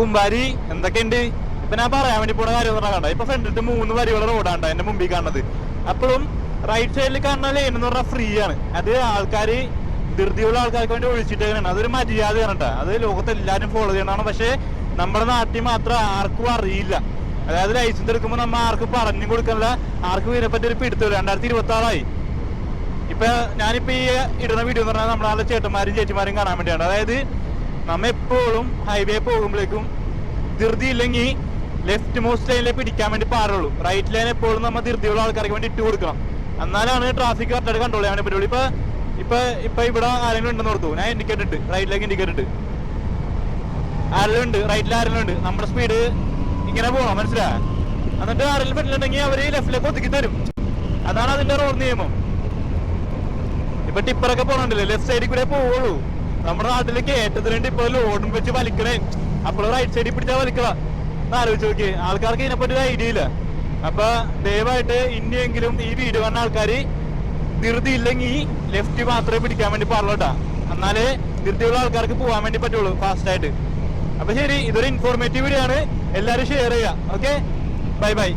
കുമ്പാരി എന്തൊക്കെയുണ്ട്? ഇപ്പൊ ഞാൻ പറയാൻ വേണ്ടി പോണ കാര്യം കണ്ട, ഇപ്പൊ ഫ്രണ്ടിട്ട് 3 വരികളുടെ റോഡാണ് എന്റെ മുമ്പിൽ കാണുന്നത്. അപ്പോഴും റൈറ്റ് സൈഡിൽ കാണുന്ന ലൈൻ എന്ന് പറഞ്ഞാൽ ഫ്രീ ആണ്. അത് ആൾക്കാർ ധൃതിയുള്ള ആൾക്കാർക്ക് വേണ്ടി ഒഴിച്ചിട്ടേക്കാണ്. അതൊരു മര്യാദയാണ് കേട്ടോ. അത് ലോകത്ത് എല്ലാവരും ഫോളോ ചെയ്യണതാണ്. പക്ഷെ നമ്മുടെ നാട്ടിൽ മാത്രം ആർക്കും അറിയില്ല. അതായത് ലൈസൻസ് എടുക്കുമ്പോൾ നമ്മൾ ആർക്കും പറഞ്ഞു കൊടുക്കാനുള്ള, ആർക്കും ഇതിനെപ്പറ്റി ഒരു പിടുത്തില്ല. 2026 ഇപ്പൊ ഞാനിപ്പോ ഈ ഇടുന്ന വീഡിയോ എന്ന് പറഞ്ഞാൽ നമ്മളെ ചേട്ടന്മാരും ചേച്ചിമാരും കാണാൻ വേണ്ടിയാണ്. അതായത് നമ്മ എപ്പോഴും ഹൈവേ പോകുമ്പോഴേക്കും ധൃതി ഇല്ലെങ്കിൽ ലെഫ്റ്റ് മോസ്റ്റ് ലൈനിലെ പിടിക്കാൻ വേണ്ടി പാടുള്ളൂ. റൈറ്റ് ലൈൻ എപ്പോഴും നമ്മൾ ധൃതിയുള്ള ആൾക്കാർക്ക് വേണ്ടി ഇട്ട് കൊടുക്കണം. എന്നാലാണ് ട്രാഫിക് കറക്റ്റായിട്ട് കൺട്രോൾ ചെയ്യാൻ വേണ്ടി പറ്റുള്ളൂ. ഇപ്പൊ ഇവിടെ ആരെങ്കിലും ഉണ്ടെന്ന് ഓർത്തു, ഞാൻ ഇൻഡിക്കേറ്റ് ഇട്ട്, റൈറ്റിലേക്ക് ഇൻഡിക്കേറ്റ് ഇട്ട്. ആരെങ്കിലും ഉണ്ട്, റൈറ്റിൽ ആരെങ്കിലും ഉണ്ട്. നമ്മുടെ സ്പീഡ് ഇങ്ങനെ പോകണം, മനസ്സിലായ? എന്നിട്ട് ആരെങ്കിലും പറ്റില്ലെന്നുണ്ടെങ്കിൽ അവര് ലെഫ്റ്റിലേക്ക് ഒതുക്കി തരും. അതാണ് അതിന്റെ റോഡ് നിയമം. ഇപ്പൊ ടിപ്പറൊക്കെ പോകണുണ്ടല്ലേ, ലെഫ്റ്റ് സൈഡിൽ കൂടെ പോവുള്ളൂ. നമ്മുടെ നാട്ടിലേക്ക് ഏറ്റത്തിലുണ്ട് ഇപ്പൊ ലോഡും വെച്ച് വലിക്കണേ. അപ്പോൾ റൈറ്റ് സൈഡിൽ പിടിച്ചാൽ വലിക്കണം. ആലോചിച്ച് നോക്കി, ആൾക്കാർക്ക് ഇതിനെപ്പറ്റി ഒരു ഐഡിയ ഇല്ല. അപ്പൊ ദയവായിട്ട് ഇനിയെങ്കിലും ഈ വീഡിയോ കാണുന്ന ആൾക്കാർ ധൃതി ഇല്ലെങ്കിൽ ലെഫ്റ്റ് മാത്രമേ പിടിക്കാൻ വേണ്ടി പാടുള്ളൂ കേട്ടാ. എന്നാലേ ധൃതിയുള്ള ആൾക്കാർക്ക് പോകാൻ വേണ്ടി പറ്റുള്ളൂ ഫാസ്റ്റ് ആയിട്ട്. അപ്പൊ ശരി, ഇതൊരു ഇൻഫോർമേറ്റീവ് വീഡിയോ ആണ്. എല്ലാവരും ഷെയർ ചെയ്യാം. Okay, bye bye.